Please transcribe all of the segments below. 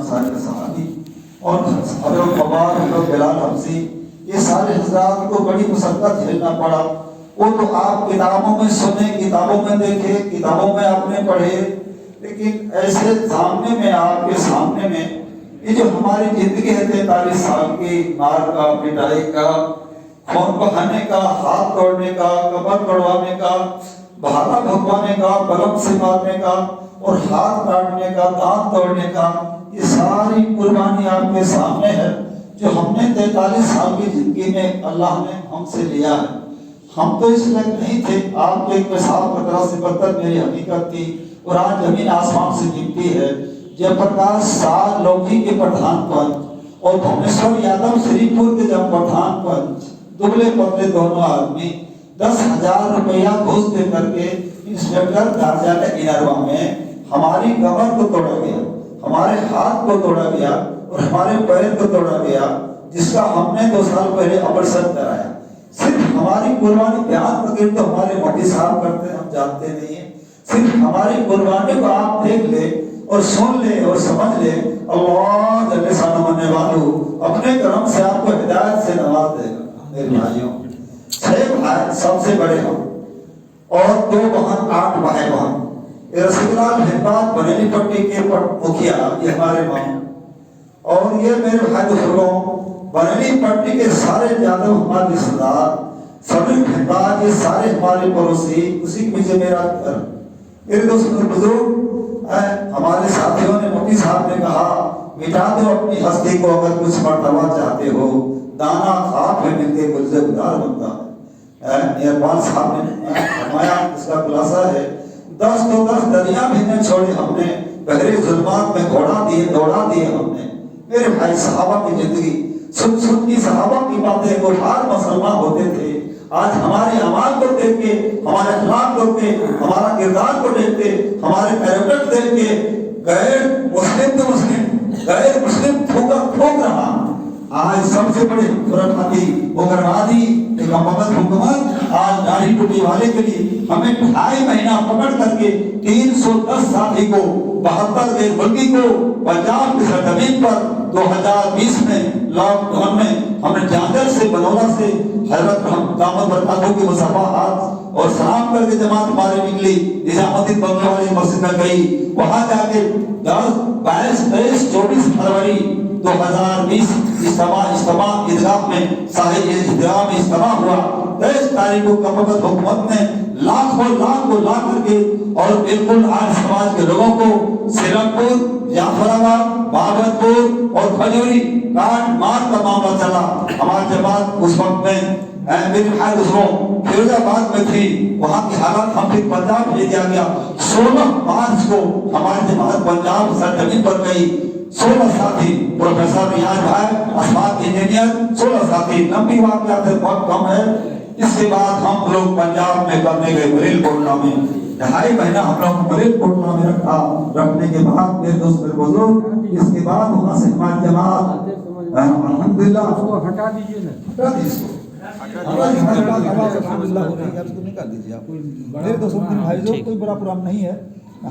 सारे सहाबी और हज़रत अब्बास हज़रत बिलाल हबशी, ये सारे हज़रात को बड़ी मुशक्कत झेलना पड़ा। वो तो आप किताबों में सुने, किताबों में देखे, किताबों में आपने पढ़े, लेकिन ऐसे सामने में, आपके सामने में ये जो हमारी जिंदगी है 43 साल की, मार का, पिटाई का, खून बहाने का, हाथ तोड़ने का, कमर तोड़वाने का, भाला भगवाने का, बलम से मारने का और हाथ काटने का, दांत तोड़ने का, ये सारी कुर्बानी आपके सामने है जो हमने 43 साल की जिंदगी में अल्लाह ने हमसे लिया है। हम तो इस लायक नहीं थे। आपके एक पेशाब कतरा से बदतर मेरी हकीकत थी और आज जमीन आसमान से गिरती है। जयप्रकाश साल लौकी के प्रधान पंच और भुवनेश्वर यादव श्रीपुर के जब प्रधान पंच, दुबले पतले दोनों आदमी 10,000 रुपया घूस दे करके इंस्पेक्टर कार्यालय इनरवा में हमारी कमर को तोड़ा गया, हमारे हाथ को तोड़ा गया और हमारे पैर को तोड़ा गया, जिसका हमने 2 साल पहले ऑपरेशन कराया। सिर्फ हमारी कुर्बानी, बयान वगैरह तो हमारे मोदी साहब करते हैं, हम जानते नहीं है। सिर्फ हमारी कुर्बानी को आप देख ले और सुन ले और समझ ले, अल्लाह जल्ले शान मनने वालों अपने करम से आपको हिदायत से नवाज देगा। मेरे भाइयों, 6 भाई सबसे बड़े हम और 2 बहन, 8 भाई बहन। रसीदलाल हिब्बात बरेली पट्टी के मुखिया, ये हमारे माँ, और ये मेरे भाई बुजुर्गों बरेली पट्टी के सारे यादव हमारे रिश्तेदार, सभी हिब्बात, ये सारे हमारे पड़ोसी, उसी के पीछे मेरा घर। मेरे दोस्तों बुजुर्ग, हमारे साथियों ने, मुफ्ती साहब ने कहा मिटा दो अपनी हस्ती को अगर कुछ मर्तबा चाहते हो, दाना खाक में मिलके गुलज़े गुजार बनता है। मेहरबान साहब ने फरमाया, इसका खुलासा है 10 तो 10 दरिया भी न छोड़े हमने, बहरे जुल्मात में घोड़ा दिए, दौड़ा दिए हमने। मेरे भाई, सहाबा की जिंदगी सुन सुन की सहाबा की बातें, वो बार मुसलमान होते थे। आज हमारे अमाल को देख के, हमारे अखलाक को देख के, हमारा किरदार को देख के, हमारे कैरेक्टर देख के गैर मुस्लिम तो मुस्लिम, गैर मुस्लिम ठोक रहा। आज सबसे बड़े खुराफाती उग्रवादी हुकूमत आज दाढ़ी टोपी वाले के लिए हमें 2.5 महीना पकड़ करके 310 साथी को, 72 गैर मुल्की को पंजाब की सरजमीन पर 2020 में लॉकडाउन में हमने जांजर से, बनौला से हजरत दामद बरकातों की मुसाफाहात और सलाम करके जमात हमारी निकली, निजामुद्दीन बंगले वाली मस्जिद में गई। वहां जाके 10, 22, 23, 24 फरवरी 2020 इज्तिमा ईदगाह में साहिब ईदगाह में इज्तिमा हुआ। 23 तारीख को कमबख्त हुकूमत ने लाखों ला करके और बिल्कुल आज समाज के लोगों को सिरमपुर, जाफराबाद, बाबतपुर और खजूरी काट मार का मामला चला। हमारी जमात उस वक्त में मेरे भाई दूसरों फिरोजाबाद में थी, वहां की हालत हम फिर पंजाब भेज दिया गया। 16 मार्च को हमारी जमात पंजाब सरजमीन पर गई। 16 साथी, प्रोफेसर रियाज भाई, अस्मात इंजीनियर, 16 साथी। लंबी वाक़यात बहुत कम है। इसके बाद हम लोग पंजाब में करने गए मरील कोटला में। 2.5 महीना हम लोग मरील कोटला में रखा। रखने के बाद मेरे दोस्त, मेरे बुजुर्ग, इसके बाद वहां से हमारी जमात अल्हम्दुलिल्लाह, हटा दीजिए ना, हटा दीजिए इसको, निकाल दीजिए आप। मेरे दोस्तों, भाई कोई बड़ा प्रोग्राम नहीं है।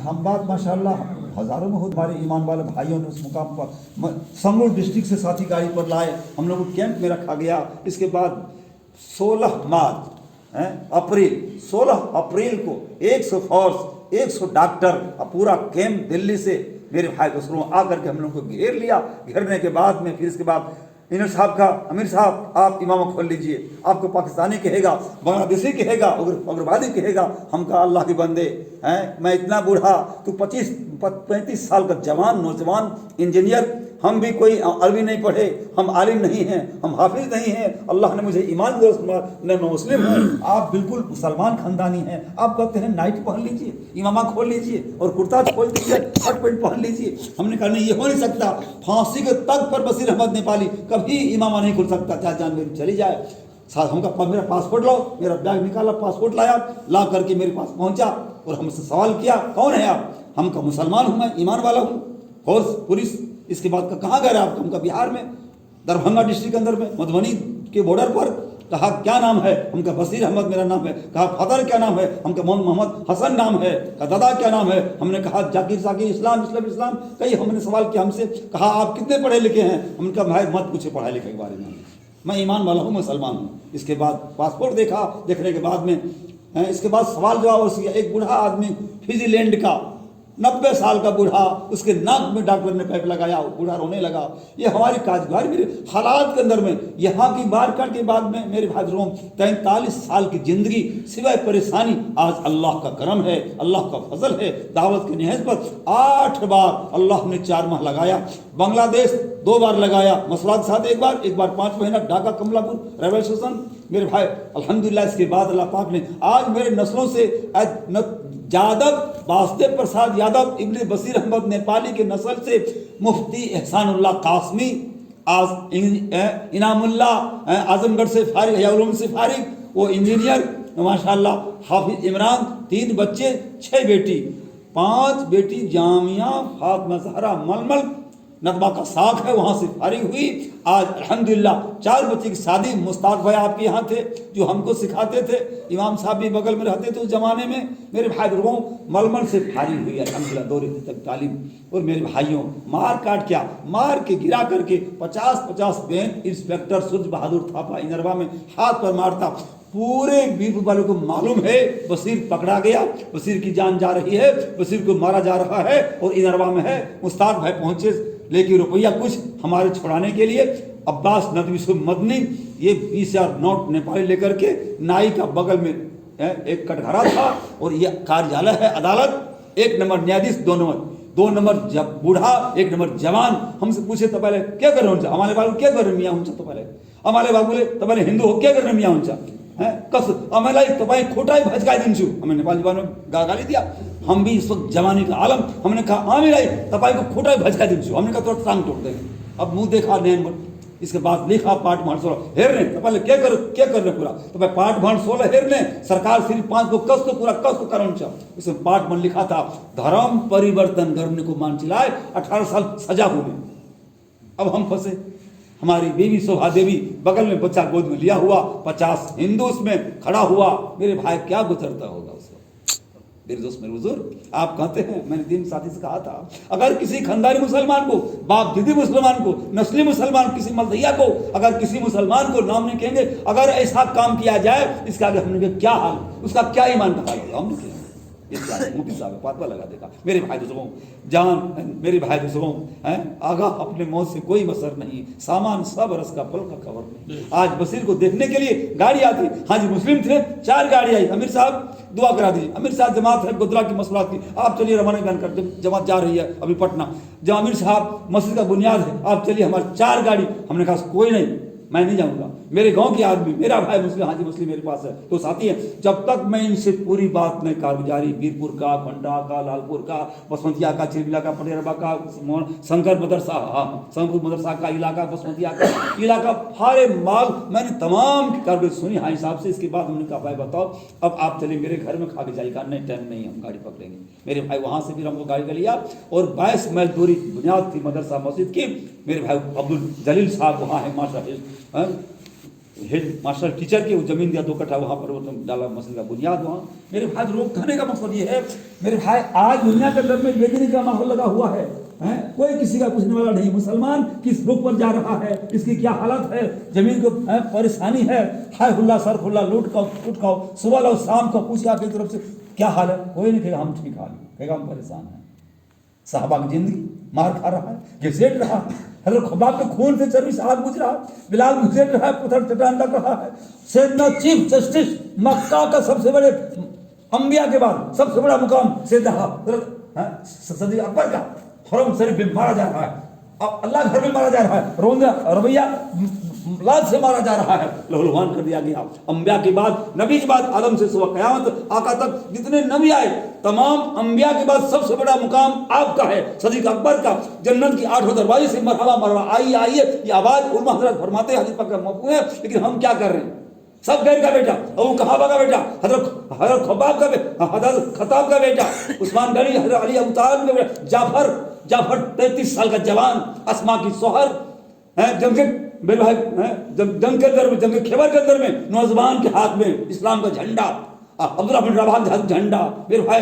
हम बात माशाल्लाह हजारों में होते। हमारे ईमान वाले भाइयों ने उस मुकाम पर संगरूर डिस्ट्रिक्ट से साथी गाड़ी पर लाए, हम लोग को कैंप में रखा गया। इसके बाद 16 अप्रैल 16 अप्रैल को 100 फोर्स, 100 डॉक्टर, पूरा कैंप दिल्ली से मेरे भाई दूसरों आकर के हम लोग को घेर लिया। घेरने के बाद में फिर इसके बाद इनर साहब का, अमीर साहब आप इमाम खोल लीजिए, आपको पाकिस्तानी कहेगा, बांग्लादेशी कहेगा, उग्रवादी कहेगा। हम कहा अल्लाह के बंदे हैं, मैं इतना बूढ़ा, तू 25-35 साल का जवान नौजवान इंजीनियर, हम भी कोई अरबी नहीं पढ़े, हम आलिम नहीं हैं, हम हाफिज नहीं हैं। अल्लाह ने मुझे ईमान दिया, मुस्लिम है, आप बिल्कुल मुसलमान खानदानी हैं। आप कहते हैं नाइट पहन लीजिए, इमामा खोल लीजिए और कुर्ता खोल दीजिए, शर्ट पैंट पहन लीजिए। हमने कहा नहीं, ये हो नहीं सकता। फांसी के तक पर बशीर अहमद नेपाली कभी इमामा नहीं खोल सकता, चाहे जान मेरी चली जाए। साथ हमका मेरा पासपोर्ट लाओ, मेरा बैग निकाला, पासपोर्ट लाया, ला करके मेरे पास पहुंचा और हमसे सवाल किया, कौन है आप? हम का मुसलमान हूँ, मैं ईमान वाला हूँ, फोर्स पुलिस। इसके बाद कहाँ गए आप? हमका बिहार में, दरभंगा डिस्ट्रिक्ट के अंदर में, मधुबनी के बॉर्डर पर कहा क्या नाम है? हम कहा बशीर अहमद मेरा नाम है। कहा फादर क्या नाम है? हम कहा मोहम्मद हसन नाम है। कहा दादा क्या नाम है? हमने कहा जाकिर साकिर इस्लाम इस्लाम इस्लाम। कई हमने सवाल किया हमसे, कहा आप कितने पढ़े लिखे हैं? हमने कहा भाई मत पूछे पढ़ाई लिखे के बारे में, मैं ईमान वाला हूँ, मुसलमान हूँ। इसके बाद पासपोर्ट देखा, देखने के बाद में इसके बाद सवाल जवाब किया। एक बूढ़ा आदमी फिजीलैंड का 90 साल का बूढ़ा, उसके नाक में डॉक्टर ने पाइप लगाया, बूढ़ा रोने लगा। ये हमारी काजगार मेरे हालात के अंदर में, यहाँ की मारकाट के बाद में मेरे भाइयों 43 साल की जिंदगी सिवाय परेशानी, आज अल्लाह का करम है, अल्लाह का फजल है। दावत की निहज पर 8 बार अल्लाह ने 4 माह लगाया, बांग्लादेश 2 बार लगाया, मसवाद साथ एक बार 5 महीना ढाका कमलापुर रेलवे स्टेशन मेरे भाई। अल्हम्दुलिल्लाह इसके बाद अल्लाह पाक ने आज मेरे नस्लों से यादव वासुदेव प्रसाद यादव इब्ने बशीर अहमद नेपाली के नस्ल से मुफ्ती एहसानुल्लाह कासमी, आज इनामुल्ला आजमगढ़ से फारिग, हयाउलूम से फारिग, वो इंजीनियर माशाल्लाह, हाफिज इमरान, 3 बच्चे 6 बेटी, 5 बेटी जामिया फातिमा ज़हरा मलमल नदमा का साख है, वहाँ से फारिग हुई। आज अल्हम्दुलिल्लाह 4 बच्चे की शादी। मुस्ताक भाई आपके यहाँ थे जो हमको सिखाते थे, इमाम साहब भी बगल में रहते थे उस जमाने में। मेरे भाई लोगों मलमल से फारिग हुई अल्हम्दुलिल्लाह, 2 तक तालीम। और मेरे भाइयों मार काट क्या मार के गिरा करके 50-50 बैंक इंस्पेक्टर सूरज बहादुर थापा इनरवा में हाथ पर मारता। पूरे बीरपुर वालों को मालूम है बशीर पकड़ा गया, बशीर की जान जा रही है, बशीर को मारा जा रहा है और इनरवा में है। मुस्ताक भाई पहुंचे लेकिन रुपया कुछ हमारे छुड़ाने के लिए अब्बास नदवी मदनी ये 20,000 नोट नेपाली लेकर के नाई का बगल में एक कटघरा था और ये कार्यालय है अदालत, 1 नंबर न्यायाधीश, 2 नंबर जब बूढ़ा, 1 नंबर जवान। हमसे पूछे तो पहले क्या कर रहे हो? हमारे बाबू क्या कर रहे मियाँ उनसे? तो पहले हमारे बाबू बोले तो पहले हिंदू हो क्या कर रहे मियाँ उनसा कस अमेलाई तपाईँ खोटाई भजकाई दिन्छु। हमें नेपाली बाबू गाली दिया। हम भी इस वक्त जवानी का आलम, हमने कहा आमिलाई तपाईँ को खोटाई भजकाई दिन्छु। हमने कहा तो टांग तोड़ देंगे। अब मुंह देखा नैन, इसके बाद लिखा पाठ भांड 16 हेरने तो पहले क्या कर पूरा तो भाई पाठ भांड 16 हेरने सरकार श्री 5 को कस तो पूरा कस तो कारण छ। इसमें पाठ में लिखा था धर्म परिवर्तन करने को मान चिल्लाए 18 साल सजा हुए। अब हम फंसे। हमारी बेबी शोभा देवी बगल में बच्चा गोद में लिया हुआ, 50 हिंदू उसमें खड़ा हुआ। मेरे भाई क्या गुजरता होगा उस वक्त? मेरे दोस्त मेरे बुजुर्ग आप कहते हैं, मैंने दिन साथी से कहा था, अगर किसी खानदानी मुसलमान को, बाप दीदी मुसलमान को, नस्ली मुसलमान, किसी मलदैया को, अगर किसी मुसलमान को नाम नहीं कहेंगे, अगर ऐसा काम किया जाए इसके आगे हमने क्या हाल, उसका क्या ईमान का हाल होगा? हमने किया मुफ्ती साहब पातवा लगा देगा। मेरे भाई दोस्तों जान, मेरे भाई दोस्तों आगा अपने मौत से कोई मसर नहीं, सामान सब रस का पल का खबर नहीं। आज बशीर को देखने के लिए गाड़ी आती, हाँ जी मुस्लिम थे, 4 गाड़ी आई, अमीर साहब दुआ करा दीजिए, अमीर साहब जमात है गुजरात की मसलात की, आप चलिए रवाना बयान कर, जमात जा रही है अभी पटना, जब अमीर साहब मस्जिद का बुनियाद है, आप चलिए हमारी 4 गाड़ी। हमने कहा कोई नहीं, मैं नहीं जाऊंगा, मेरे गांव के आदमी, मेरा भाई मुस्लिम, हाजी मुस्लिम मेरे पास है, तो साथी है, जब तक मैं इनसे पूरी बात नहीं कारगुजारी, बीरपुर का, खंडा का, लालपुर का, बसमतिया का, चिरबिला का, पटेरबा का, शंकर मदरसा, शंकर मदरसा का इलाका, बसमतिया का इलाका, सारे माल मैंने तमाम कारगुजारी सुनी हाई साहब से। इसके बाद हमने कहा भाई बताओ अब आप चलिए मेरे घर में खा के जाइएगा। नहीं टाइम नहीं, हम गाड़ी पकड़ेंगे। मेरे भाई वहां से भी हमको गाड़ी का लिया और 22 मील दूरी बुनियाद थी मदरसा मस्जिद की। मेरे भाई अब्दुल जलील साहब वहाँ है मास्टर हेड मास्टर टीचर की, वो जमीन दिया 2 कट्ठा, वहाँ पर वो डाला मस्जिद का बुनियाद वहाँ। मेरे भाई लोग कहने का मतलब ये है मेरे भाई आज दुनिया के अंदर में बेदीनी का माहौल लगा हुआ है, कोई किसी का पूछने वाला नहीं। मुसलमान किस रुख पर जा रहा है, इसकी क्या हालत है, जमीन को परेशानी है, हाय हुल्ला सर खुल्ला लूट खाओ, सुबह लो शाम को पूछे आपकी तरफ से क्या हाल है, कोई नहीं कहेगा हम ठीक हाल, कहेगा हम परेशान हैं। साहबा की जिंदगी मार खा रहा है, घिसेट रहा है, हजरत खुबाब के खून से चर्बी से आग बुझ रहा है, बिलाल घिसेट रहा है, पत्थर चट्टान लग रहा है। सैयदना चीफ जस्टिस मक्का का सबसे बड़े अंबिया के बाद सबसे बड़ा मुकाम सैयदना सदी अकबर का हरम शरीफ में मारा जा रहा है, अब अल्लाह घर में मारा जा रहा है, रोंदा रवैया लाद से मारा जा रहा है, लहूलुहान कर दिया गया। अंबिया के बाद, नबी के बाद, आदम से सुबह क़यामत आका तक जितने नबी आए, तमाम अंबिया के बाद सबसे बड़ा मुकाम आपका है, सदीक अकबर का। जन्नत की 8 दरवाजे से मरहबा मरहबा, आइए आइए, ये आवाज उलमा हजरत फरमाते हैं, हदीस पाक का मौक़ूफ़ है। लेकिन हम क्या कर रहे हैं? सब गैर का बेटा, अबू कहाबा का बेटा, हजरत खब्बाब का बेटा, हजरत खताब का बेटा, उस्मान गनी, हजरत अली अबू तालिब का बेटा, जाफर 33 साल का जवान, अस्मा की सोहर, जमशेद मेरे भाई जंग के अंदर में, जंग खैबर के अंदर में नौजवान के हाथ में इस्लाम का झंडा, अब्दुल्ला बिन रवाहा के हाथ में झंडा, मेरे भाई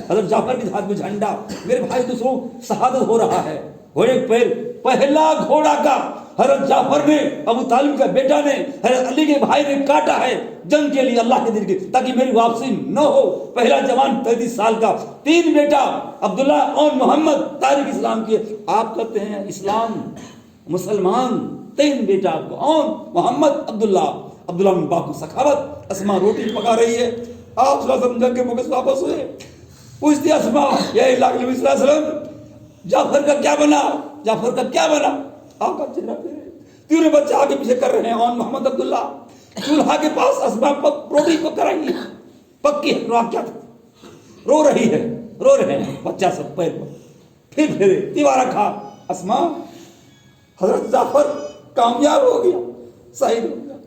हजरत जाफर के हाथ में झंडा, मेरे भाई दूसरों शहादत हो रहा है। घोड़े पैर पहला घोड़ा का हजरत जाफर ने, अबू तालिब का बेटा ने, हजरत अली के भाई ने काटा है जंग के लिए, अल्लाह के दिन के, ताकि मेरी वापसी न हो। पहला जवान 33 साल का, 3 बेटा अब्दुल्ला और मोहम्मद तारिक इस्लाम के। आप कहते हैं इस्लाम मुसलमान, 3 बेटा आपको, और मोहम्मद अब्दुल्ला में बाप की सखावत। अस्मा रोटी पका रही है, आप जंग के मौके से वापस हुए, पूछती अस्मा या जाफर का क्या बना, जाफर का क्या बना? आपका चेहरा फेरे, 3 बच्चे आगे पीछे कर रहे हैं, और मोहम्मद अब्दुल्ला चूल्हा के पास अस्मा रोटी पक रही है, पक्की है, क्या रो रही है, रो रहे हैं बच्चा सब पैर पर। फिर फेरे, दीवार रखा, अस्मा हजरत जाफर कामयाब हो गया, शहीद हो गया।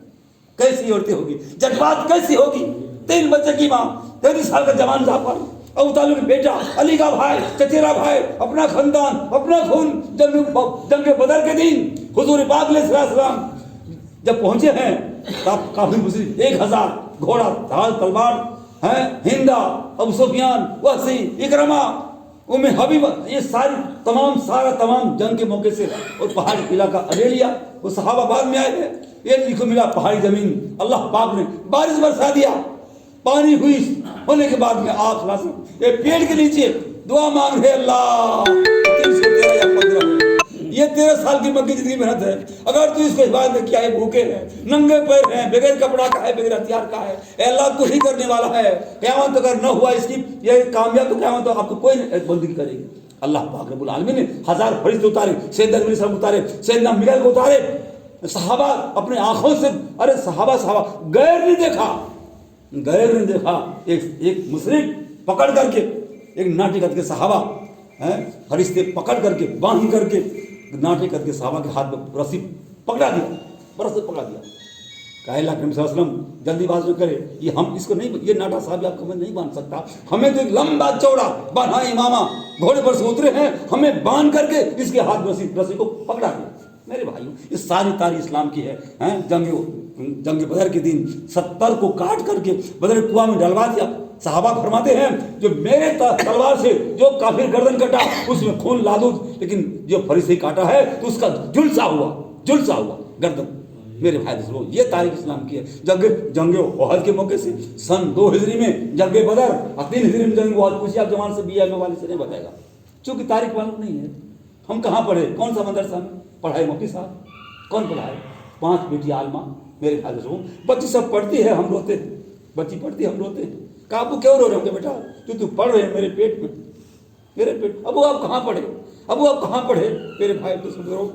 कैसी औरतें होगी, जज्बात कैसी होगी? 3 बच्चे की माँ, 33 साल का जवान जाफर, अबू तालिब का बेटा, अली का भाई, चचेरा भाई, अपना खानदान, अपना खून। जंग बदर के दिन हुजूर पाक अलैहिस्सलाम जब पहुंचे हैं, तब काफी मुस्लिम 1000 घोड़ा, ढाल, तलवार हैं, हिंदा, अबू सुफियान, वहशी, इकरमा, उम्मे हबीबा, ये तमाम जंग के मौके से, और पहाड़ी इलाका अरेलिया, वो सहाबा बाद में आए हैं। ये लिखो मिला पहाड़ी जमीन, अल्लाह पाक ने बारिश बरसा दिया, पानी हुई होने के बाद में आप ये पेड़ के नीचे दुआ मांग रहे, अल्लाह 313 या 15, ये 13 साल की मक्की जिंदगी मेहनत है, अगर तू इसको हिफाजत में किया है, भूखे हैं, नंगे पैर हैं, बगैर कपड़ा का है, बगैर हथियार का है, अल्लाह कुछ ही करने वाला है। क़यामत अगर न हुआ इसकी ये कामयाब, तो क़यामत तो आपको कोई बंदगी करेगी। अल्लाह पाक रब्बुल आलमीन ने 1000 फरिश्ते उतारे, सैयदना नबी उतारे, सैयदना मिकाईल को उतारे। सहाबा अपने आंखों से, अरे सहाबा गैर नहीं देखा। एक मुशरिक पकड़ करके, एक नाटी करके सहाबा हैं, फरिश्ते पकड़ करके, बांध करके, नाटी करके सहाबा के हाथ में रस्सी पकड़ा दिया, बरस से पकड़ा दिया। कहे अल्लाह के नबी सल्लल्लाहु अलैहि वसल्लम जल्दीबाजी न करे, ये हम इसको नहीं, ये नाटा साहब आपको हमें नहीं बांध सकता, हमें तो एक लंबा चौड़ा बांधा इमामा, घोड़े पर से उतरे हैं, हमें बांध करके इसके हाथ में रस्सी को पकड़ा दिया। मेरे भाइयों, ये सारी तारीख इस्लाम की है। जंग बदर के दिन 70 को काट करके बदर कुआं में डलवा दिया। सहाबा फरमाते हैं, जो मेरे तलवार से जो काफिर गर्दन कटा, उसमें खून लादूं, लेकिन जो फरिश्ते काटा है तो उसका झुलसा हुआ गर्दन। मेरे भाई दोस्तों, ये तारीख इस्लाम की है। जंग ओहद के मौके से सन 2 हिजरी में जंग बदर, 3 हिजरी में जंग ओहद। पूछिए आप जवान से, BA वाले से नहीं बताएगा, क्योंकि तारीख मालूम नहीं है। हम कहाँ पढ़े, कौन सा मदरसा में पढ़ाए? मुफ्ती साहब कौन पढ़ाए? 5 बेटी आलमा। मेरे भाई दोस्तों, बच्ची सब पढ़ती है, हम रोते हैं, बच्ची पढ़ती है, हम रोते हैं। काबू क्यों रो रहे होंगे बेटा? तू पढ़ रहे हैं मेरे पेट में, मेरे पेट। अबू आप कहाँ पढ़े? मेरे भाई दोस्तों,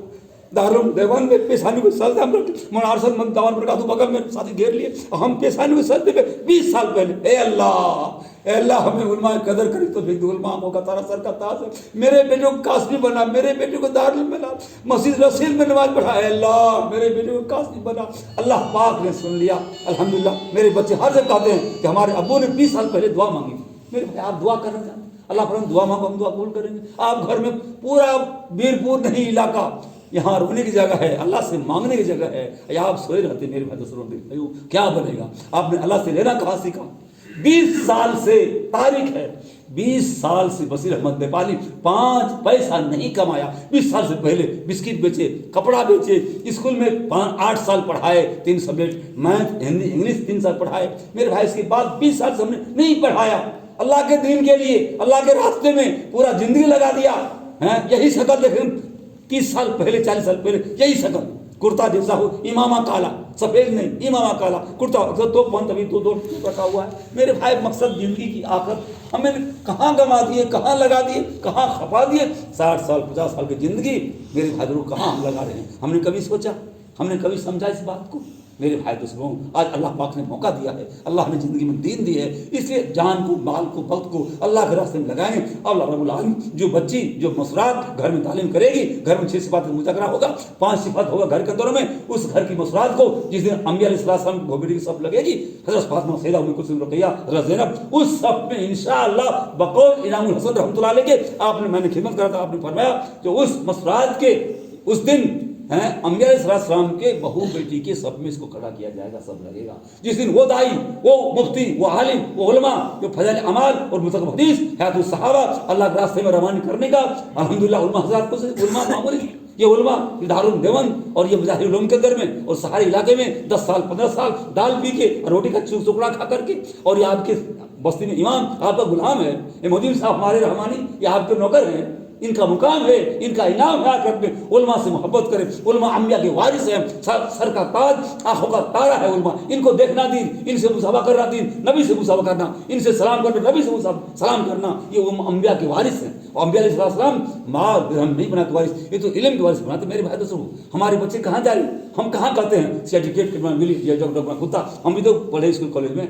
दारुल देवान में पेशानी को सजदे हम मुनारसत मंग दावन पर का तो बगल में साथी घेर लिए, हम पेशानी को सजदे पे 20 साल पहले। ए अल्लाह हमें उलमा कदर करी तो फिर उलमा का तारा सर का ताज है। मेरे बेटे को कासमी बना, मेरे बेटे को दारुल में बना, मस्जिद रसील में नमाज पढ़ा। अल्लाह मेरे बेटे को कासमी बना। अल्लाह पाक ने सुन लिया, अल्हम्दुलिल्लाह। मेरे बच्चे हर जगह कहते हैं कि हमारे अब्बू ने 20 साल पहले दुआ मांगी। मेरे भाई, आप दुआ करना चाहते, अल्लाह पर दुआ मांगो, हम दुआ कबूल करेंगे। आप घर में पूरा वीरपुर नहीं इलाका, यहाँ रोने की जगह है, अल्लाह से मांगने की जगह है, या आप सोए रहते। मेरे भाई दूसरों के क्या बनेगा? आपने अल्लाह से लेना कहाँ सीखा? 20 साल से तारीख है, 20 साल से बशीर अहमद नेपाली 5 पैसा नहीं कमाया। 20 साल से पहले बिस्किट बेचे, कपड़ा बेचे, स्कूल में 8 साल पढ़ाए, 3 सब्जेक्ट, मैथ, हिंदी, इंग्लिश 3 साल पढ़ाए। मेरे भाई, इसके बाद 20 साल से हमने नहीं पढ़ाया। अल्लाह के दीन के लिए, अल्लाह के रास्ते में पूरा जिंदगी लगा दिया है। यही शक्ल देखें 30 साल पहले, 40 साल पहले, यही शक्ल, कुर्ता जैसा हो, इमामा काला, सफेद नहीं, इमामा काला कुर्ता, तो पंथ अभी दो रखा हुआ है। मेरे भाई, मकसद जिंदगी की आखिर हमें कहाँ गंवा दिए, कहाँ लगा दिए, कहाँ खपा दिए। 60 साल 50 साल की जिंदगी मेरे भाई कहाँ हम लगा रहे हैं? हमने कभी सोचा, हमने कभी समझा इस बात को? मेरे भाई दोस्तों, आज अल्लाह पाक ने मौका दिया है, अल्लाह ने जिंदगी में दीन दी है, इसलिए जान को, माल को, वक्त को अल्लाह के रास्ते में लगाएं। अल्लाह रब्बुल आलमीन जो बच्ची, जो मसरात घर में तालीम करेगी, घर में 6 सिफात का मुज़ाकरा होगा, 5 सिफात होगा घर के अंदर में, उस घर की मसरात को जिस दिन अंबिया अलैहिस्सलाम भोबेटी की सब लगेगी, हज़रत फातिमा, सैयदा उम्मे कुलसूम, रुक़ैया, हज़रत ज़ैनब, उस सब में इंशाअल्लाह बकौल इनामुल हसन रहमतुल्लाह अलैह के आपने, मैंने खिदमत करा था, आपने फरमाया जो उस मसरात के उस दिन हैं अंबिया अलैहिस्सलाम के बहू बेटी के सब में इसको खड़ा किया जाएगा, सब लगेगा। जिस दिन वो दाई, वो मुफ्ती, वो आलिम, वो उलमा जो फजल अमाल और मुतक़ब हदीस हयातुस सहाबा अल्लाह के रास्ते में रवानी करने का अल्हम्दुलिल्लाह उलमा हज़रात को से उलमा मामूली ये उलमा दारुल देवबंद और ये मुजाहिर उलूम के अंदर में और सहारे इलाके में 10 साल 15 साल दाल पी के रोटी का टुकड़ा खा करके, और ये आपके बस्ती में इमाम आपका गुलाम है, ये मोदी साहब हमारे रहमानी ये आपके नौकर हैं, इनका मुकाम है, इनका इनाम है आखिरत में। उलमा से मोहब्बत करें, उलमा अंबिया के वारिस हैं, सर का ताज, आंखों का तारा है उलमा। इनको देखना दीन, इनसे मुसाफा करना दीन, नबी से मुसाफा करना, इनसे सलाम करना, नबी से सलाम करना, ये अंबिया के वारिस हैं। और अंबिया अलैहिस्सलाम माल दिरहम नहीं बनाते वारिस, ये तो इल्म के वारिस बनाते। मेरे भाई दोस्तों, हमारे बच्चे कहाँ जा रहे, हम कहाँ कहते हैं सर्टिफिकेट मिली कुत्ता, हम भी तो पढ़े स्कूल कॉलेज में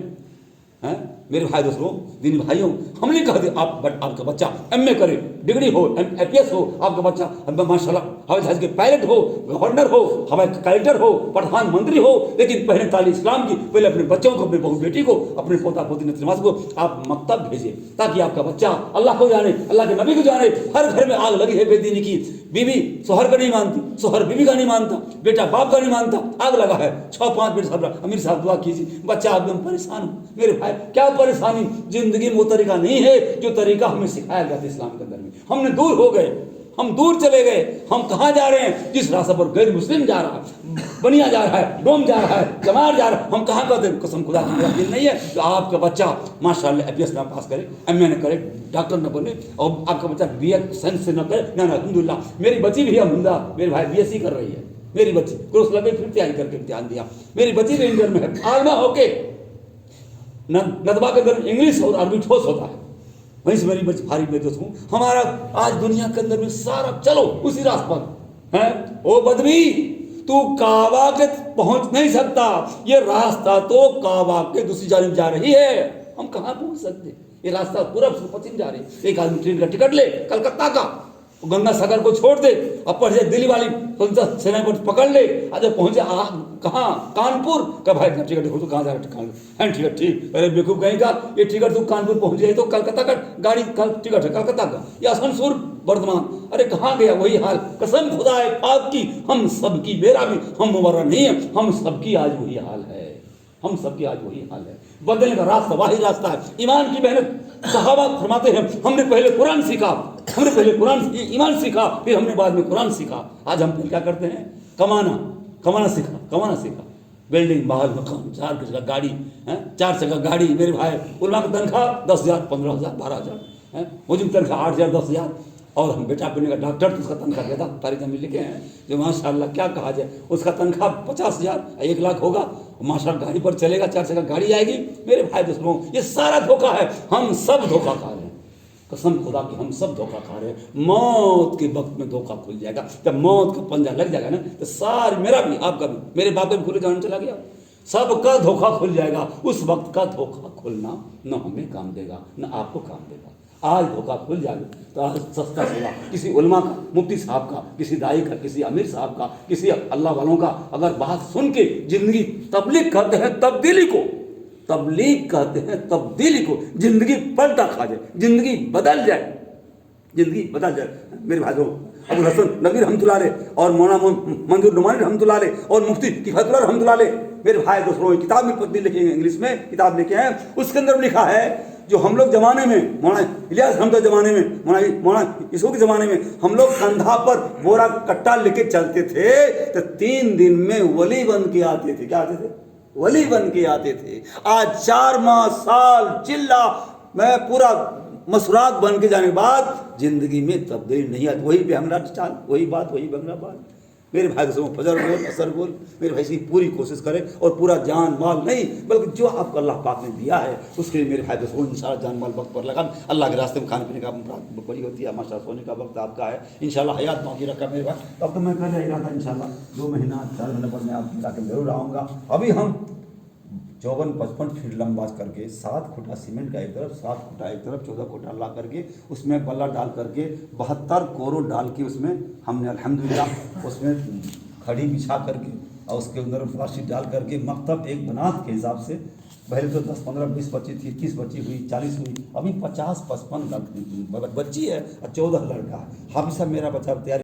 हैं। मेरे भाई दोस्तों, दीनी भाइयों, हम नहीं कहते आपका बच्चा एमए करे, डिग्री हो, एपीएस हो, आपका बच्चा माशाल्लाह हवाई जहाज के पायलट हो, गवर्नर हो, हवाई कलेक्टर हो, प्रधानमंत्री हो, लेकिन पहले तालीम इस्लाम की, पहले अपने बच्चों को, अपने बहू बेटी को, अपने पोता पोती नवाज को आप मकतब भेजिए, ताकि आपका बच्चा अल्लाह को जाने, अल्लाह के नबी को जाने। हर घर में आग लगी है बेदीनी की, बीवी सोहर का नहीं मानती, सोहर बीवी का नहीं मानता, बेटा बाप का नहीं मानता, आग लगा है। 6-5 बेटे साहब, अमीर साहब दुआ कीजिए, बच्चा एकदम परेशान हो। मेरे भाई क्या परेशानी, जिंदगी में वो तरीका नहीं है जो तरीका हमें सिखाया गया था इस्लाम के अंदर में। हमने दूर हो गए, हम दूर चले गए। हम कहाँ जा रहे हैं, जिस रास्ते पर गैर मुस्लिम जा रहा है, बनिया जा रहा है, डोम जा रहा है, जमार जा रहा है, हम कहाँ कहते हैं। कसम खुदा की मेरा दिल नहीं है कि आपका बच्चा माशाल्लाह एपीएस ना पास करे, एमए न करे, डॉक्टर न बने, और आपका बच्चा बीए साइंस से न करे। ना अल्हम्दुलिल्लाह, मेरी बच्ची भी अल्हम्दुलिल्लाह, मेरे भाई बीएससी कर रही है, मेरी बच्ची कोर्स लगे, फिर तैयारी करके इम्तिहान दिया। मेरी बच्ची भी इंटर में है, आलमा होके नदवा के अंदर इंग्लिश और अरबी ठोस होता है, वहीं से मेरी बच्ची भारी में दोस्त हूँ। हमारा आज दुनिया के अंदर में सारा चलो उसी रास्ते पर है। ओ बदवी, तू काबा के पहुंच नहीं सकता, ये रास्ता तो काबा के दूसरी जानिब जा रही है, हम कहाँ पहुंच सकते। ये रास्ता पूरब से पश्चिम जा रही है। एक आदमी ट्रेन का टिकट ले कलकत्ता का, गंगा सागर को छोड़ दे, अब पढ़ जाए दिल्ली वाली सेना को पकड़ ले, आज पहुंचे कहाँ, कानपुर का। भाई टिकट देखो तो कहाँ जा रहा है, टिकट ठीक, अरे बेवकूफ कहीं का, ये टिकट तू कानपुर पहुंच जाए तो कलकत्ता का गाड़ी टिकट है कलकत्ता का, या आसनसोल वर्धमान, अरे कहाँ गया, वही हाल। कसम खुदा है आपकी, हम सबकी, मेरा भी, हम मुबर्रा नहीं है, हम सबकी आज वही हाल है, हम सबकी आज वही हाल है। बदलने का रास्ता वही रास्ता है, ईमान की मेहनत। सहाबा फरमाते हैं, हमने पहले कुरान सीखा, हमने पहले कुरान ईमान सीखा, फिर हमने बाद में कुरान सीखा। आज हम क्या करते हैं, कमाना सीखा, बिल्डिंग, महल, मकान, 4 जगह गाड़ी है, 4 जगह गाड़ी। मेरे भाई उलमा की तनख्वाह 10,000, 15,000, 12,000 है, मुझे तनख्वाह 8,000, 10,000, और हम बेटा बनेगा डॉक्टर तो उसका तनख्वाह देता तारीख में लिखे हैं जो माशाल्लाह क्या कहा जाए, उसका तनख्वाह 50,000, 1 लाख होगा, माशाल्लाह गाड़ी पर चलेगा, 4 जगह गाड़ी आएगी। मेरे भाई दोस्तों, ये सारा धोखा है, हम सब धोखा खा रहे हैं। कसम खुदा की हम सब धोखा खा रहे हैं। मौत के वक्त में धोखा खुल जाएगा, जब मौत का पंजा लग जाएगा ना, तो सारी, मेरा भी, आपका भी, मेरे बाप का भी खुले जान चला गया, सबका धोखा खुल जाएगा। उस वक्त का धोखा खुलना न हमें काम देगा न आपको काम देगा। आज धोखा खुल जाएगा तो आज सस्ता सेवा, किसी उलमा का, मुफ्ती साहब का, किसी दाई का, किसी अमीर साहब का, किसी अल्लाह वालों का अगर बात सुन के जिंदगी, तबलीग कहते हैं तब्दीली को, तबलीग कहते हैं तब्दीली को, जिंदगी पलटा खा जाए, जिंदगी बदल जाए, जिंदगी बदल जाए। मेरे भाइयों, अबुल हसन नबी रहमतुल्लाह अलैह और मौलाना मंजूर नुमानी रहमतुल्लाह अलैह और मुफ्ती किफायतुल्लाह रहमतुल्लाह अलैह, मेरे भाई दोस्तों, किताब में पत्नी लिखी है, इंग्लिश में किताब लिखे हैं, उसके अंदर लिखा है जो हम लोग जमाने में, मौलाना इलियास हमदा जमाने में, मौलाना इसो के जमाने में, हम लोग कंधा पर बोरा कट्टा लेके चलते थे तो 3 दिन में वली बन के आते थे। क्या आते थे? वली बन के आते थे। आज 4 माह, साल, चिल्ला, मैं पूरा मसरात बन के जाने के बाद जिंदगी में तब्दीली नहीं आती, वही बेहंगरा चाल, वही बात, वही बंगला बात। मेरे भाई दोस्तों, फजर बोल, असर बोल, मेरे भाई से पूरी कोशिश करें, और पूरा जान माल नहीं बल्कि जो आपको अल्लाह पाक ने दिया है उसके लिए मेरे भाई दोस्तों इंशाल्लाह जान माल वक्त पर लगा। अल्लाह के रास्ते में खाने पीने का बड़ी होती है, माशाल्लाह सोने का वक्त आपका है, इंशाल्लाह हयात बाकी रखा मेरे भाई। तब तो मैं कर रहा था इंशाल्लाह 2 महीना 4 महीने पर मैं आपकी जाकर जरूर आऊँगा। अभी हम 54-55 फीट लंबा करके 7 खुटा सीमेंट का एक तरफ, 7 खुटा एक तरफ, 14 खुटा ला करके उसमें बल्ला डाल करके 72 कोरो डाल के उसमें हमने अल्हम्दुलिल्लाह उसमें खड़ी बिछा करके और उसके अंदर प्लास्टिक डाल करके मकतब एक बनात के हिसाब से, पहले तो 10, 15, 20 बच्ची थी, 21 बच्ची हुई, 40 हुई, अभी 50-55 बच्ची है और 14 लड़का है। हाफिज साहब मेरा बच्चा तैयारी